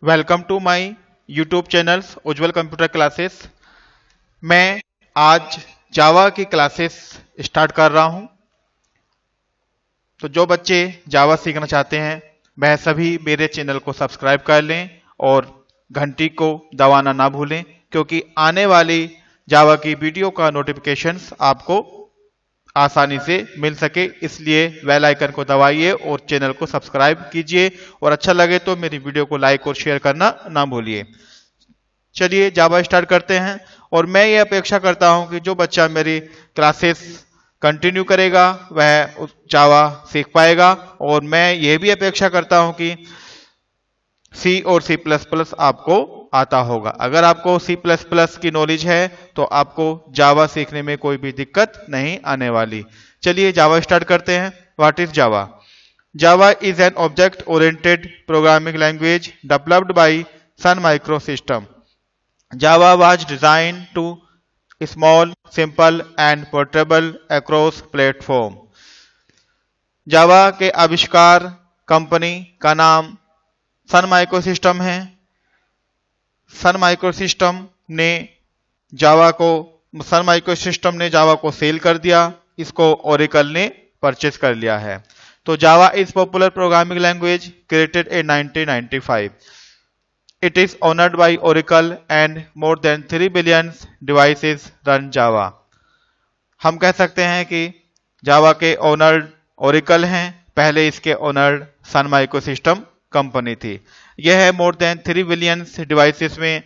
Welcome to my YouTube channel Ujjwal computer classes. मैं आज जावा की क्लासेस स्टार्ट कर रहा हूं। तो जो बच्चे जावा सीखना चाहते हैं वह सभी मेरे चैनल को सब्सक्राइब कर लें और घंटी को दबाना ना भूलें, क्योंकि आने वाली जावा की वीडियो का नोटिफिकेशंस आपको आसानी से मिल सके, इसलिए बेल आइकन को दबाइए और चैनल को सब्सक्राइब कीजिए और अच्छा लगे तो मेरी वीडियो को लाइक और शेयर करना ना भूलिए। चलिए जावा स्टार्ट करते हैं। और मैं ये अपेक्षा करता हूं कि जो बच्चा मेरी क्लासेस कंटिन्यू करेगा वह जावा सीख पाएगा, और मैं ये भी अपेक्षा करता हूं कि सी और सी प्लस प्लस आपको आता होगा। अगर आपको सी प्लस प्लस की नॉलेज है तो आपको जावा सीखने में कोई भी दिक्कत नहीं आने वाली। चलिए जावा स्टार्ट करते हैं। What is Java? Java is an object oriented programming language developed by Sun Microsystem. Java was designed to small, simple and portable across platform. Java के आविष्कार कंपनी का नाम सन माइक्रोसिस्टम है। सन माइक्रोसिस्टम ने जावा को सेल कर दिया, इसको ओरेकल ने परचेज कर लिया है। तो Java is popular programming language created in 1995। It is owned by Oracle and more than 3 billion devices run Java. हम कह सकते हैं कि जावा के ओनर ओरेकल हैं, पहले इसके ओनर सन माइक्रोसिस्टम कंपनी थी। यह मोर देन 3 बिलियन डिवाइसेस में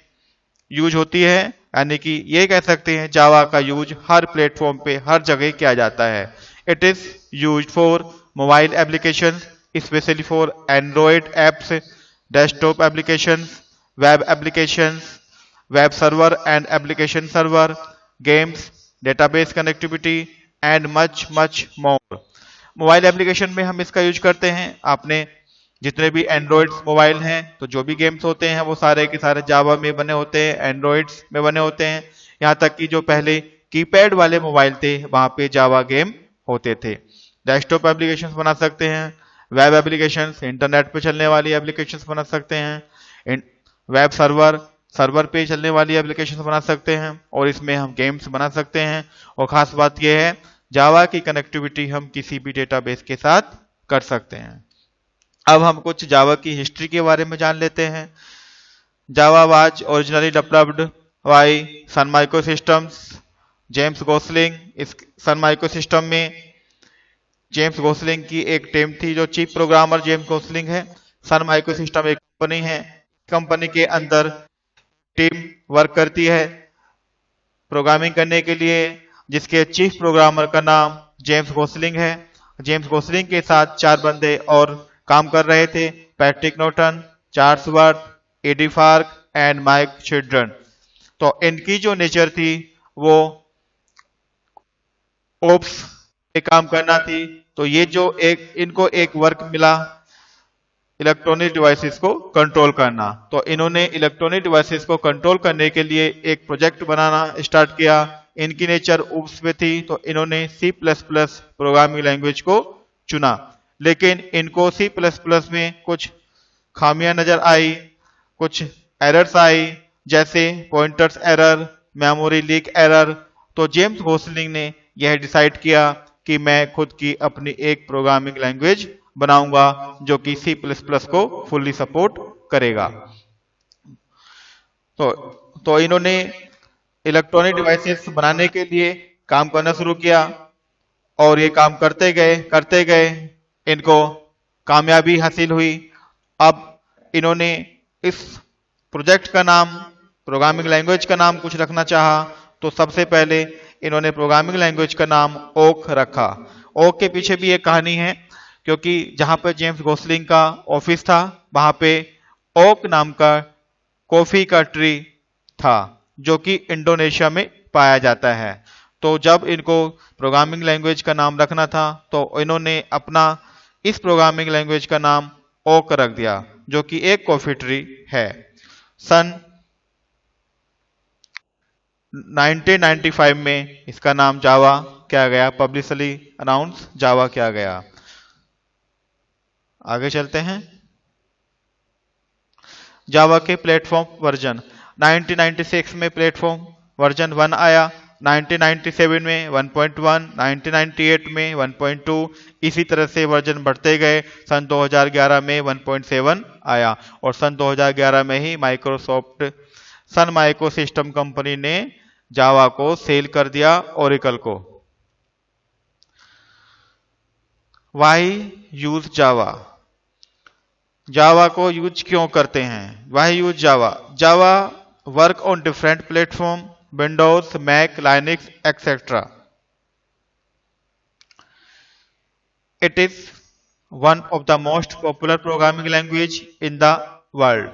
यूज होती है, यानी कि ये कह सकते हैं जावा का यूज हर प्लेटफॉर्म पे हर जगह किया जाता है। It is use for mobile application, specially for Android apps, desktop application, web application, web server and application server, games, database connectivity and much much more. Mobile application में हम इसका use करते हैं। आपने जितने भी एंड्रॉइड मोबाइल हैं तो जो भी गेम्स होते हैं वो सारे के सारे जावा में बने होते हैं, एंड्रॉइड्स में बने होते हैं। यहाँ तक कि जो पहले कीपैड वाले मोबाइल थे वहां पे जावा गेम होते थे। डेस्कटॉप एप्लीकेशंस बना सकते हैं, वेब एप्लीकेशंस, इंटरनेट पे चलने वाली एप्लीकेशंस बना सकते हैं, वेब सर्वर पे चलने वाली एप्लीकेशंस बना सकते हैं, और इसमें हम गेम्स बना सकते हैं। और खास बात यह है जावा की कनेक्टिविटी हम किसी भी डेटाबेस के साथ कर सकते हैं। अब हम कुछ जावा की हिस्ट्री के बारे में जान लेते हैं। Java was originally developed by Sun Microsystems, James Gosling. इस सन माइक्रोसिस्टम में जेम्स गोसलिंग की एक टीम थी, जो चीफ प्रोग्रामर जेम्स गोसलिंग है। सन माइक्रोसिस्टम एक कंपनी है, कंपनी के अंदर टीम वर्क करती है प्रोग्रामिंग करने के लिए, जिसके चीफ प्रोग्रामर का नाम जेम्स गोसलिंग है। जेम्स गोसलिंग के साथ 4 बंदे और काम कर रहे थे, Patrick Naughton, Charles Worth, Eddie Frank and Mike Children. तो इनकी जो नेचर थी वो ओप्स पे काम करना थी। तो ये जो इनको एक वर्क मिला इलेक्ट्रॉनिक डिवाइसेस को कंट्रोल करना, तो इन्होंने इलेक्ट्रॉनिक डिवाइसेस को कंट्रोल करने के लिए एक प्रोजेक्ट बनाना स्टार्ट किया। इनकी नेचर ओप्स में थी तो इन्होंने C plus plus programming language को चुना, लेकिन इनको सी प्लस प्लस में कुछ खामियां नजर आई, कुछ एरर्स आई, जैसे pointers error, memory leak error. तो जेम्स गोसलिंग ने यह डिसाइड किया कि मैं खुद की अपनी एक प्रोग्रामिंग लैंग्वेज बनाऊंगा जो कि सी प्लस प्लस को फुल्ली सपोर्ट करेगा। तो इन्होंने इलेक्ट्रॉनिक डिवाइसेस बनाने के लिए काम करना शुरू किया, और ये काम करते गए इनको कामयाबी हासिल हुई। अब इन्होंने इस प्रोजेक्ट का नाम, प्रोग्रामिंग लैंग्वेज का नाम कुछ रखना चाहा, तो सबसे पहले इन्होंने प्रोग्रामिंग लैंग्वेज का नाम ओक रखा। ओक के पीछे भी एक कहानी है, क्योंकि जहां पर जेम्स गोसलिंग का ऑफिस था वहां पे ओक नाम का कॉफी का ट्री था, जो कि इंडोनेशिया में पाया जाता है। तो जब इनको प्रोग्रामिंग लैंग्वेज का नाम रखना था तो इन्होंने अपना इस प्रोग्रामिंग लैंग्वेज का नाम ओक रख दिया, जो कि एक कॉफी ट्री है। सन 1995 में इसका नाम जावा किया गया, पब्लिकली अनाउंस जावा किया गया। आगे चलते हैं। जावा के प्लेटफॉर्म वर्जन 1996 में प्लेटफॉर्म वर्जन 1 आया, 1997 में 1.1, 1998 में 1.2, इसी तरह से वर्जन बढ़ते गए। सन 2011 में 1.7 आया और सन 2011 में ही Microsoft Sun micro system company ने जावा को सेल कर दिया ओरेकल को। वाई यूज जावा, जावा को यूज क्यों करते हैं? Why use Java? Java work on different platform, Windows, Mac, Linux etcetera. It is one of the most popular programming language in the world.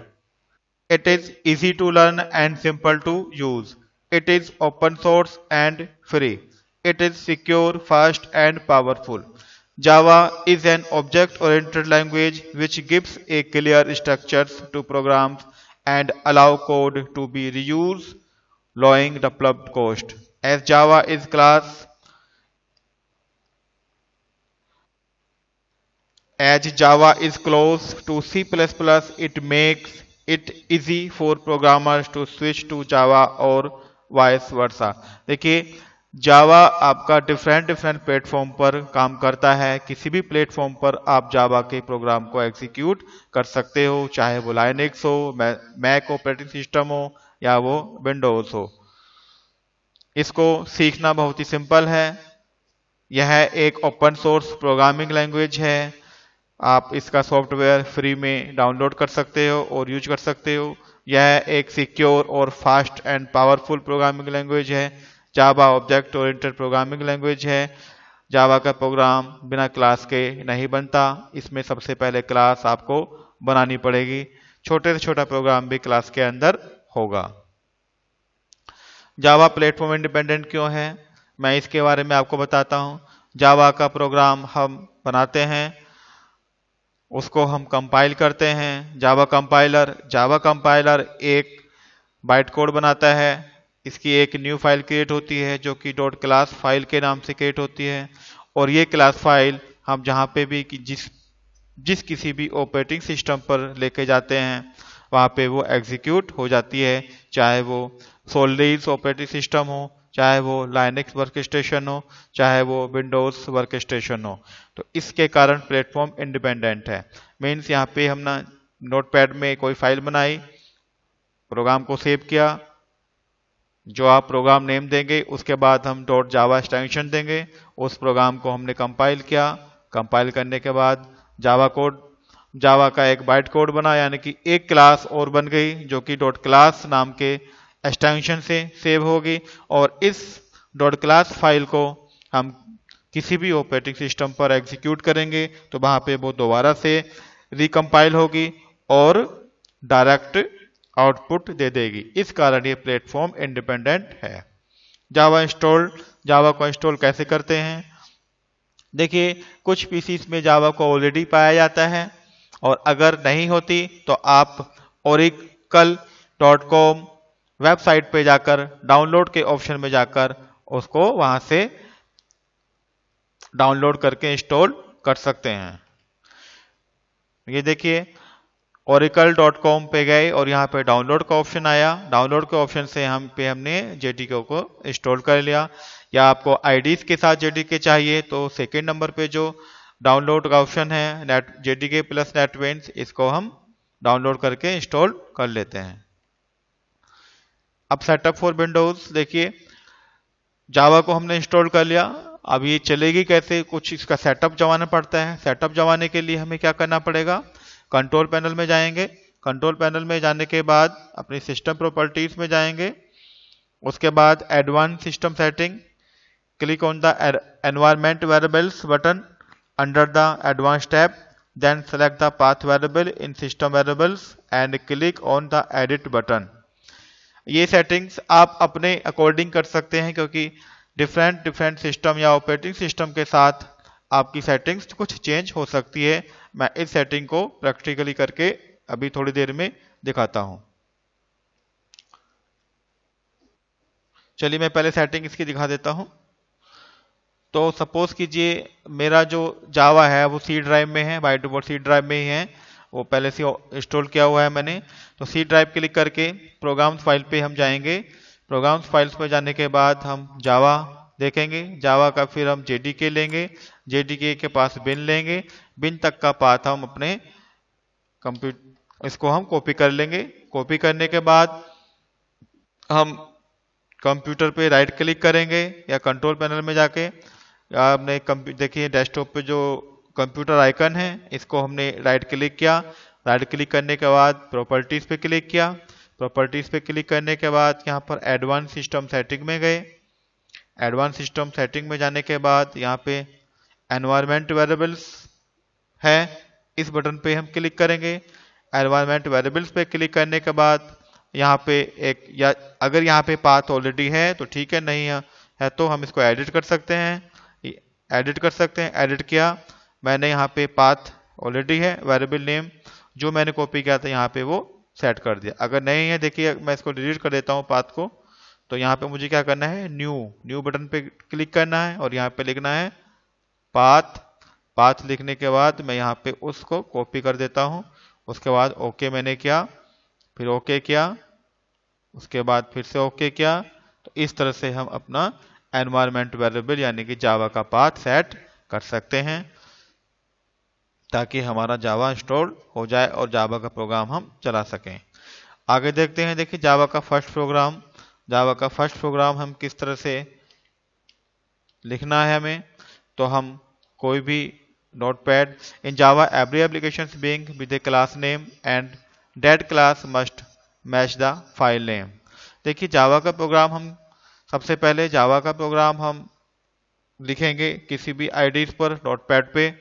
It is easy to learn and simple to use. It is open source and free. It is secure, fast and powerful. Java is an object-oriented language which gives a clear structures to programs and allow code to be reused, lowering development cost. As Java is class As Java is close to C++, it makes it easy for programmers to switch to Java और vice versa. देखिए जावा आपका different platform पर काम करता है। किसी भी platform पर आप जावा के प्रोग्राम को एग्जीक्यूट कर सकते हो, चाहे वो लाइनक्स हो, मैक ऑपरेटिंग सिस्टम हो या वो विंडोज हो। इसको सीखना बहुत ही सिंपल है। यह एक ओपन सोर्स प्रोग्रामिंग लैंग्वेज है। आप इसका सॉफ्टवेयर फ्री में डाउनलोड कर सकते हो और यूज कर सकते हो। यह एक सिक्योर और fast and powerful programming language है। Java object oriented programming language है। जावा का प्रोग्राम बिना क्लास के नहीं बनता। इसमें सबसे पहले क्लास आपको बनानी पड़ेगी। छोटे से छोटा प्रोग्राम भी क्लास के अंदर होगा। जावा प्लेटफॉर्म इंडिपेंडेंट क्यों है, मैं इसके बारे में आपको बताता हूं। जावा का प्रोग्राम हम बनाते हैं, उसको हम कंपाइल करते हैं। जावा कंपाइलर एक बाइट कोड बनाता है। इसकी एक न्यू फाइल क्रिएट होती है जो कि डॉट क्लास फाइल के नाम से क्रिएट होती है और ये क्लास फाइल हम जहाँ पे भी जिस किसी भी ऑपरेटिंग सिस्टम पर लेके जाते हैं वहाँ पे वो एग्जीक्यूट हो जाती है, चाहे वो सोलिस ऑपरेटिंग सिस्टम हो, चाहे वो लाइनक्स वर्क स्टेशन हो, चाहे वो विंडोज वर्क स्टेशन हो। तो इसके कारण प्लेटफॉर्म इंडिपेंडेंट है। मीन्स यहाँ पे हमने नोटपैड में कोई फाइल बनाई, प्रोग्राम को सेव किया, जो आप प्रोग्राम नेम देंगे उसके बाद हम डॉट जावा एक्सटेंशन देंगे। उस प्रोग्राम को हमने कंपाइल किया, कंपाइल करने के बाद जावा का एक बाइट कोड बना, यानी कि एक क्लास और बन गई जो कि डॉट क्लास नाम के एक्सटेंशन से सेव होगी और इस डॉट क्लास फाइल को हम किसी भी ऑपरेटिंग सिस्टम पर एग्जीक्यूट करेंगे तो वहां पे वो दोबारा से रिकम्पाइल होगी और डायरेक्ट आउटपुट दे देगी। इस कारण ये प्लेटफॉर्म इंडिपेंडेंट है। जावा को इंस्टॉल कैसे करते हैं? देखिए कुछ पीसीस में जावा को ऑलरेडी पाया जाता है और अगर नहीं होती तो आप oracle.com वेबसाइट पे जाकर डाउनलोड के ऑप्शन में जाकर उसको वहां से डाउनलोड करके इंस्टॉल कर सकते हैं। ये देखिए oracle.com पे गए और यहाँ पे डाउनलोड का ऑप्शन आया। डाउनलोड के ऑप्शन से हमने जेडीके को इंस्टॉल कर लिया। या आपको आईडीज के साथ जेडीके चाहिए तो सेकेंड नंबर पे जो डाउनलोड का ऑप्शन है जेडीके प्लस नेटबीन्स, इसको हम डाउनलोड करके इंस्टॉल कर लेते हैं। अब सेटअप फॉर विंडोज देखिए, जावा को हमने इंस्टॉल कर लिया। अब ये चलेगी कैसे, कुछ इसका सेटअप जमाना पड़ता है। सेटअप जमाने के लिए हमें क्या करना पड़ेगा, कंट्रोल पैनल में जाएंगे। कंट्रोल पैनल में जाने के बाद अपनी सिस्टम प्रॉपर्टीज में जाएंगे। उसके बाद advance system setting, click on the environment variables button under the advance tab, then select the path variable in system variables and click on the edit button. ये सेटिंग्स आप अपने अकॉर्डिंग कर सकते हैं क्योंकि डिफरेंट सिस्टम या operating system के साथ आपकी सेटिंग्स कुछ चेंज हो सकती है। मैं इस सेटिंग को प्रैक्टिकली करके अभी थोड़ी देर में दिखाता हूं। चलिए मैं पहले सेटिंग इसकी दिखा देता हूं। तो सपोज कीजिए मेरा जो जावा है वो सी ड्राइव में है, बाय डिफॉल्ट सी ड्राइव में ही है वो पहले से इंस्टॉल किया हुआ है मैंने। तो सी ड्राइव क्लिक करके प्रोग्राम्स फाइल पे हम जाएंगे। प्रोग्राम्स फाइल्स पे जाने के बाद हम जावा देखेंगे। जावा का फिर हम जेडीके लेंगे, जेडीके के पास बिन लेंगे, बिन तक का पाथ हम अपने कंप्यूटर इसको हम कॉपी कर लेंगे। कॉपी करने के बाद हम कंप्यूटर पे राइट क्लिक करेंगे या कंट्रोल पैनल में जाके आपने देखिए डेस्कटॉप पे जो कंप्यूटर आइकन है इसको हमने राइट क्लिक किया। राइट क्लिक करने के बाद प्रॉपर्टीज पे क्लिक किया। प्रॉपर्टीज पे क्लिक करने के बाद यहाँ पर एडवांस सिस्टम सेटिंग में गए। एडवांस सिस्टम सेटिंग में जाने के बाद यहाँ पे एनवायरमेंट वेरिएबल्स है, इस बटन पे हम क्लिक करेंगे। एनवायरमेंट वेरिएबल्स पे क्लिक करने के बाद यहाँ पे एक या अगर यहाँ पे पाथ ऑलरेडी है तो ठीक है, नहीं है तो हम इसको एडिट कर सकते हैं। एडिट कर सकते हैं, एडिट किया मैंने, यहाँ पे पाथ ऑलरेडी है, वेरिएबल नेम जो मैंने कॉपी किया था यहाँ पे वो सेट कर दिया। अगर नहीं है देखिए मैं इसको डिलीट कर देता हूँ पाथ को। तो यहाँ पे मुझे क्या करना है, न्यू बटन पे क्लिक करना है और यहाँ पे लिखना है पाथ। पाथ लिखने के बाद मैं यहाँ पे उसको कॉपी कर देता हूँ। उसके बाद ओके मैंने किया, फिर ओके किया, उसके बाद फिर से ओके किया। तो इस तरह से हम अपना एनवायरमेंट वेरिएबल यानी कि जावा का पाथ सेट कर सकते हैं ताकि हमारा जावा इंस्टॉल हो जाए और जावा का प्रोग्राम हम चला सकें। आगे देखते हैं। देखिए जावा का फर्स्ट प्रोग्राम हम किस तरह से लिखना है हमें। तो हम कोई भी notepad in Java every application being with A class name and that class must match the file name. देखिए जावा का प्रोग्राम हम सबसे पहले जावा का प्रोग्राम हम लिखेंगे किसी भी आईडीज पर नोटपैड पे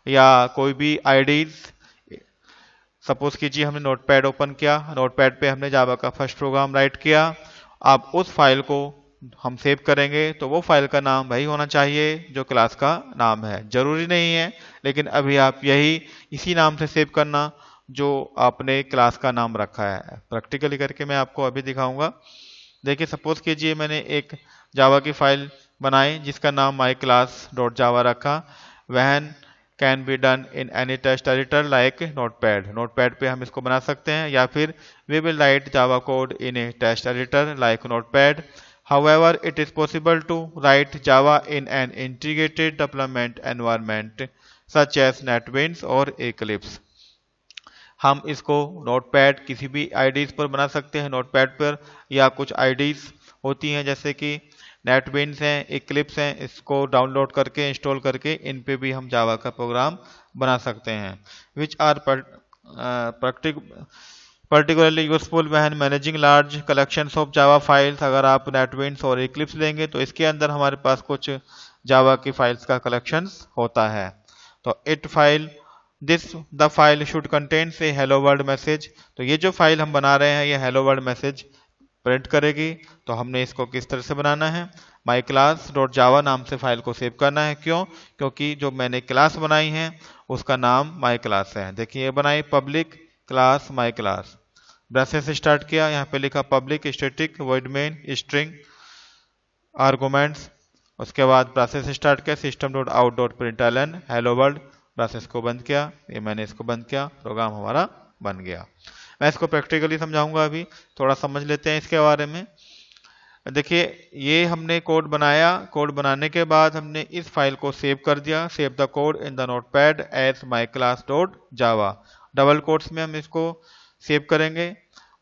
या कोई भी आईडीज। सपोज कीजिए हमने नोटपैड ओपन किया, नोटपैड पे हमने जावा का फर्स्ट प्रोग्राम राइट किया। अब उस फाइल को हम सेव करेंगे तो वो फाइल का नाम वही होना चाहिए जो क्लास का नाम है। जरूरी नहीं है लेकिन अभी आप इसी नाम से सेव करना जो आपने क्लास का नाम रखा है। प्रैक्टिकली करके मैं आपको अभी दिखाऊंगा। देखिए सपोज कीजिए मैंने एक जावा की फाइल बनाई जिसका नाम माई क्लास डॉट जावा रखा। वह can be done in any text editor like notepad. Notepad पे हम इसको बना सकते हैं या फिर we will write Java code in a text editor like notepad. However, it is possible to write Java in an integrated development environment such as NetBeans और Eclipse। हम इसको नोटपैड किसी भी आईडीज पर बना सकते हैं नोटपैड पर, या कुछ आईडीज होती हैं जैसे कि नेटबीन्स हैं, इक्लिप्स हैं, इसको डाउनलोड करके इंस्टॉल करके इन पे भी हम जावा का प्रोग्राम बना सकते हैं। Which are particularly useful when managing large collections of Java files. अगर आप नेटबीन्स और इक्लिप्स लेंगे तो इसके अंदर हमारे पास कुछ जावा की फाइल्स का कलेक्शंस होता है। तो it file the file should contain a hello world message. तो ये जो फाइल हम बना रहे हैं ये हेलो वर्ल्ड मैसेज प्रिंट करेगी। तो हमने इसको किस तरह से बनाना है, माई क्लास डॉट जावा नाम से फाइल को सेव करना है। क्यों? क्योंकि जो मैंने क्लास बनाई है उसका नाम माई क्लास है। देखिए ये बनाई public class my class. Braces से स्टार्ट किया, यहाँ पे लिखा public static void main string arguments. उसके बाद ब्रैसेस स्टार्ट किया system dot out dot println hello world. Braces को बंद किया, ये मैंने इसको बंद किया, प्रोग्राम हमारा बन गया। मैं इसको प्रैक्टिकली समझाऊंगा, अभी थोड़ा समझ लेते हैं इसके बारे में। देखिए ये हमने कोड बनाया, कोड बनाने के बाद हमने इस फाइल को सेव कर दिया। Save the code in the notepad as my class dot Java. Double quotes में हम इसको सेव करेंगे।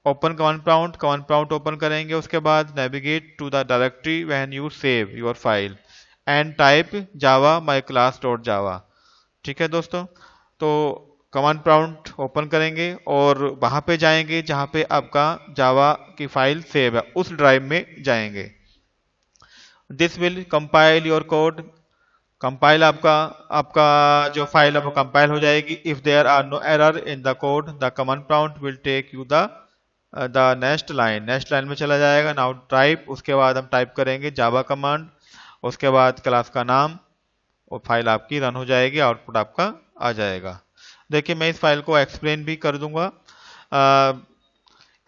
ओपन कमांड प्रॉम्प्ट ओपन करेंगे। उसके बाद navigate to the directory when you save your file and type Java my class dot Java. ठीक है दोस्तों, तो कमांड प्रॉम्प्ट ओपन करेंगे और वहां पे जाएंगे जहां पे आपका जावा की फाइल सेव है, उस ड्राइव में जाएंगे। This will compile your code. Compile आपका जो फाइल है वो कंपाइल हो जाएगी। If there are no error in the code the command prompt will take you the next line में चला जाएगा। नाउ टाइप, उसके बाद हम टाइप करेंगे जावा कमांड, उसके बाद क्लास का नाम और फाइल आपकी रन हो जाएगी, आउटपुट आपका आ जाएगा। देखिए मैं इस फाइल को एक्सप्लेन भी कर दूंगा।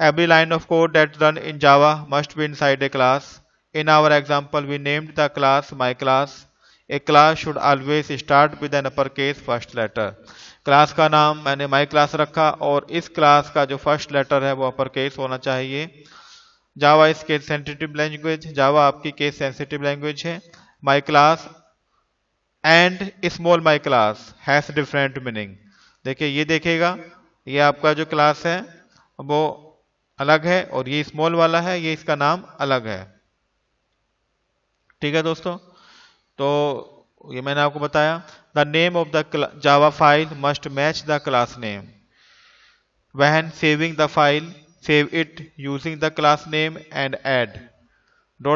Every line of code that run in Java must be inside a class. In our example we named the class my class. A class should always start with an upper case first letter. Class का नाम मैंने my class रखा और इस class का जो first letter है वो अपर केस होना चाहिए। Java is case sensitive language, Java आपकी केस सेंसिटिव लैंग्वेज है। My class and small my class has different meaning. देखिए ये देखेगा, ये आपका जो क्लास है वो अलग है और ये स्मॉल वाला है, ये इसका नाम अलग है। ठीक है दोस्तों, तो ये मैंने आपको बताया। The name of the Java file must match the class name. When saving the file, save it using the class name and add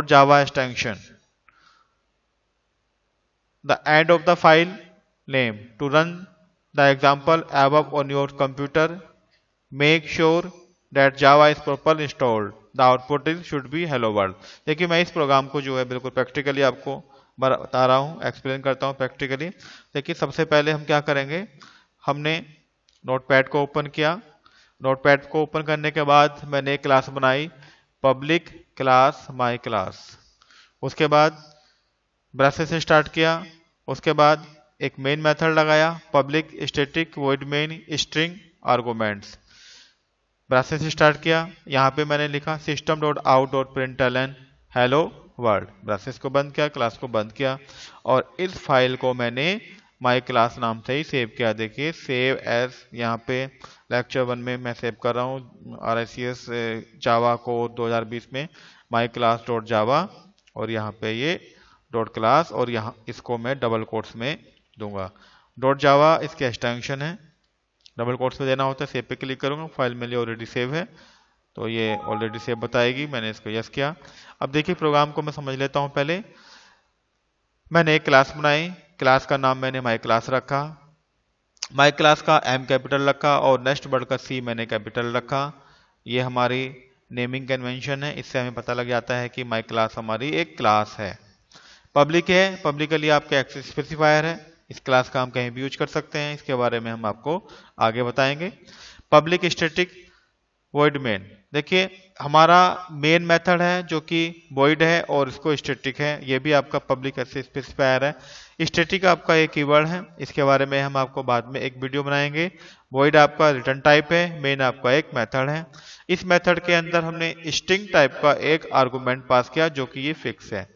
.java extension the end of the file name to run the example above on your computer. Make sure that Java is properly installed. The output is should be hello world। देखिए मैं इस programme को जो है बिल्कुल practically आपको बता रहा हूँ, एक्सप्लेन करता हूँ प्रैक्टिकली। देखिए सबसे पहले हम क्या करेंगे, हमने नोटपैड को ओपन किया। नोटपैड को ओपन करने के बाद मैंने एक क्लास बनाई, पब्लिक क्लास माई क्लास। उसके बाद ब्रश से स्टार्ट किया, उसके बाद एक मेन मेथड लगाया, public static void main string arguments. Brush से स्टार्ट किया, यहाँ पे मैंने लिखा system dot out dot println hello world. Brushes को बंद किया, क्लास को बंद किया और इस फाइल को मैंने माई क्लास नाम से ही सेव किया। देखिए सेव एज, यहाँ पे लेक्चर 1 में मैं सेव कर रहा हूँ RICS जावा को 2020 में माई क्लास डॉट जावा और यहाँ पे ये डॉट क्लास और यहाँ इसको मैं डबल कोट्स में दूंगा। डॉट जावा इसके एक्सटेंशन है, डबल कोट्स में देना होता है। सेव पे क्लिक करूंगा, फाइल मेरे लिए ऑलरेडी सेव है तो ये ऑलरेडी सेव बताएगी, मैंने इसको यस किया। अब देखिए प्रोग्राम को मैं समझ लेता हूँ। पहले मैंने एक क्लास बनाई, क्लास का नाम मैंने माई क्लास रखा, माई क्लास का M कैपिटल रखा और नेक्स्ट वर्ड का C मैंने कैपिटल रखा। ये हमारी नेमिंग कन्वेंशन है, इससे हमें पता लग जाता है कि माई क्लास हमारी एक क्लास है। पब्लिक है, पब्लिकली आपका एक्सेस स्पेसिफायर है, इस क्लास का हम कहीं भी यूज कर सकते हैं, इसके बारे में हम आपको आगे बताएंगे। पब्लिक स्टैटिक वॉइड मेन, देखिए हमारा मेन मेथड है जो कि वॉइड है और इसको स्टैटिक है, ये भी आपका पब्लिक एक्सेस स्पेसिफायर है। स्टैटिक आपका एक कीवर्ड है, इसके बारे में हम आपको बाद में एक वीडियो बनाएंगे। वॉइड आपका रिटर्न टाइप है, मेन आपका एक मेथड है। इस मेथड के अंदर हमने स्ट्रिंग टाइप का एक आर्गुमेंट पास किया जो कि ये फिक्स है।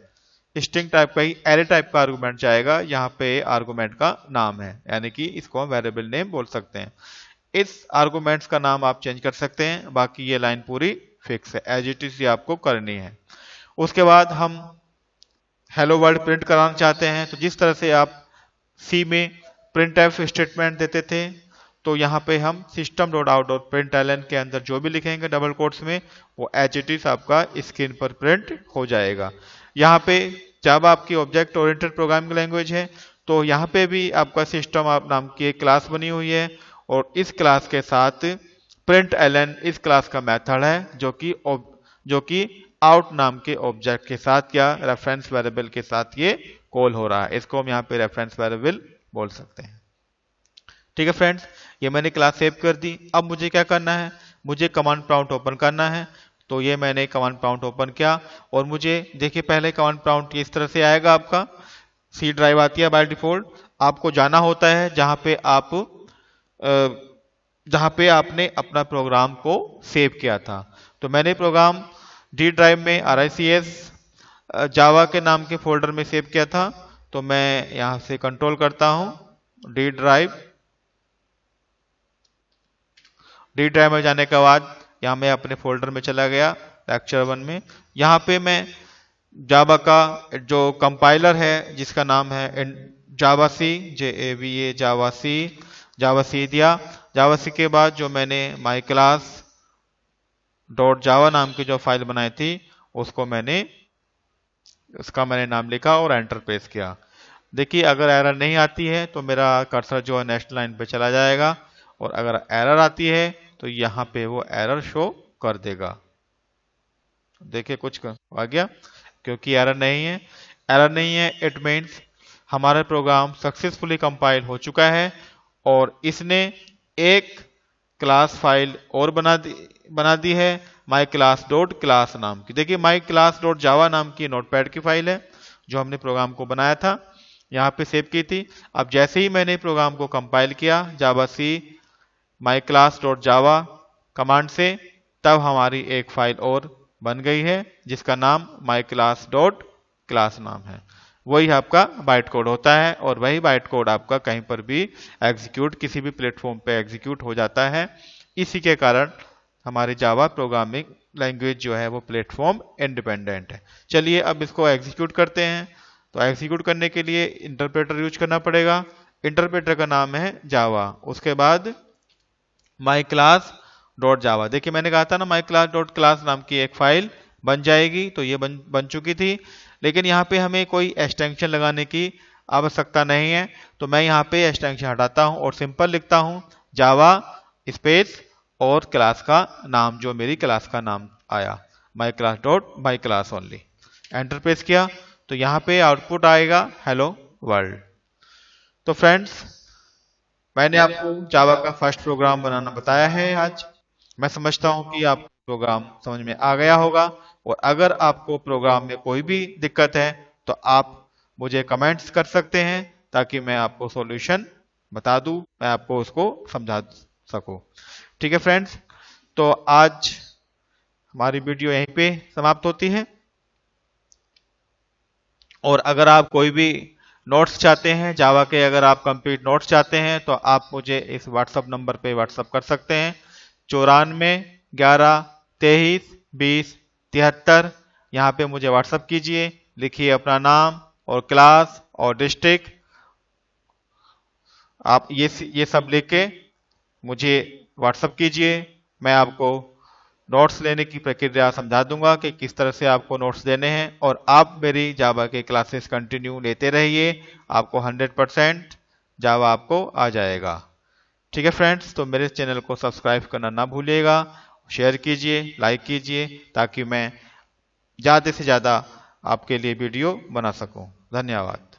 स्ट्रिंग टाइप का ही एरे टाइप का आर्गुमेंट जाएगा, यहाँ पे आर्गुमेंट का नाम है, यानी कि इसको हम वेरिएबल नेम बोल सकते हैं। इस आर्गुमेंट्स का नाम आप चेंज कर सकते हैं, बाकी ये लाइन पूरी फिक्स है, एज इट इज आपको करनी है। उसके बाद हम हेलो वर्ल्ड प्रिंट कराना चाहते हैं, तो जिस तरह से आप सी में प्रिंट एफ स्टेटमेंट देते थे, तो यहाँ पे हम system dot out dot println के अंदर जो भी लिखेंगे डबल कोट्स में, वो एज इट इज आपका स्क्रीन पर प्रिंट हो जाएगा। यहाँ पे जावा आपकी ऑब्जेक्ट ओरिएंटेड प्रोग्रामिंग लैंग्वेज है, तो यहाँ पे भी आपका सिस्टम आप नाम की एक क्लास बनी हुई है और इस क्लास के साथ प्रिंट एलन इस क्लास का मेथड है जो कि आउट नाम के ऑब्जेक्ट के साथ या रेफरेंस वेरिएबल के साथ ये कॉल हो रहा है, इसको हम यहाँ पे रेफरेंस वेरिएबल बोल सकते हैं। ठीक है फ्रेंड्स, ये मैंने क्लास सेव कर दी। अब मुझे क्या करना है, मुझे कमांड प्रॉम्प्ट ओपन करना है, तो ये मैंने कमांड प्रॉम्प्ट ओपन किया और मुझे देखिए पहले कमांड प्रॉम्प्ट इस तरह से आएगा, आपका सी ड्राइव आती है बाय डिफॉल्ट। आपको जाना होता है जहां पे आपने अपना प्रोग्राम को सेव किया था। तो मैंने प्रोग्राम डी ड्राइव में RICS जावा के नाम के फोल्डर में सेव किया था, तो मैं यहां से कंट्रोल करता हूं डी ड्राइव में जाने के बाद यहाँ मैं अपने फोल्डर में चला गया लेक्चर 1 में। यहाँ पे मैं जावा का जो कंपाइलर है जिसका नाम है जावासी JAVA जावासी दिया। जावासी के बाद जो मैंने माई क्लास डॉट जावा नाम की जो फाइल बनाई थी उसका मैंने नाम लिखा और एंटर प्रेस किया। देखिए अगर एरर नहीं आती है तो मेरा कर्सर जो है नेक्स्ट लाइन पे चला जाएगा और अगर एरर आती है तो यहाँ पे वो एरर शो कर देगा। देखिए कुछ आ गया, क्योंकि एरर नहीं है इट मीन्स हमारा प्रोग्राम सक्सेसफुली कंपाइल हो चुका है और इसने एक क्लास फाइल और बना दी है माई क्लास डॉट क्लास नाम की। देखिए माई क्लास डॉट जावा नाम की नोटपैड की फाइल है जो हमने प्रोग्राम को बनाया था। यहाँ पे सेव की थी। अब जैसे ही मैंने प्रोग्राम को कंपाइल किया जावा सी myclass.java कमांड से, तब हमारी एक फाइल और बन गई है जिसका नाम myclass.class नाम है। वही आपका बाइट कोड होता है और वही बाइट कोड आपका कहीं पर भी एग्जीक्यूट, किसी भी प्लेटफॉर्म पे एग्जीक्यूट हो जाता है। इसी के कारण हमारी जावा प्रोग्रामिंग लैंग्वेज जो है वो प्लेटफॉर्म इंडिपेंडेंट है। चलिए अब इसको एग्जीक्यूट करते हैं। तो एग्जीक्यूट करने के लिए इंटरप्रेटर यूज करना पड़ेगा। इंटरप्रेटर का नाम है जावा, उसके बाद myclass.java। देखिए मैंने कहा था ना myclass.class नाम की एक फाइल बन जाएगी, तो ये बन चुकी थी। लेकिन यहाँ पे हमें कोई एक्सटेंशन लगाने की आवश्यकता नहीं है, तो मैं यहाँ पे एक्सटेंशन हटाता हूँ और सिंपल लिखता हूँ जावा स्पेस और क्लास का नाम, जो मेरी क्लास का नाम आया myclass ओनली। एंटर प्रेस किया तो यहाँ पे आउटपुट आएगा हेलो वर्ल्ड। तो फ्रेंड्स, मैंने आपको जावा का फर्स्ट प्रोग्राम बनाना बताया है आज। मैं समझता हूं कि आपको प्रोग्राम समझ में आ गया होगा, और अगर आपको प्रोग्राम में कोई भी दिक्कत है तो आप मुझे कमेंट्स कर सकते हैं ताकि मैं आपको सॉल्यूशन बता दूं, मैं आपको उसको समझा सकूं। ठीक है फ्रेंड्स, तो आज हमारी वीडियो यहीं पे समाप्त होती है। और अगर आप कोई भी नोट्स चाहते हैं जावा के, अगर आप कंप्लीट नोट्स चाहते हैं तो आप मुझे इस व्हाट्सअप नंबर पे व्हाट्सअप कर सकते हैं 94 11 23 20 73। यहाँ पे मुझे व्हाट्सअप कीजिए, लिखिए अपना नाम और क्लास और डिस्ट्रिक्ट, आप ये सब लिख के मुझे व्हाट्सअप कीजिए। मैं आपको नोट्स लेने की प्रक्रिया समझा दूंगा कि किस तरह से आपको नोट्स देने हैं, और आप मेरी जावा के क्लासेस कंटिन्यू लेते रहिए, आपको 100% जावा आपको आ जाएगा। ठीक है फ्रेंड्स, तो मेरे चैनल को सब्सक्राइब करना ना भूलिएगा, शेयर कीजिए, लाइक कीजिए, ताकि मैं ज़्यादा से ज़्यादा आपके लिए वीडियो बना सकूं। धन्यवाद।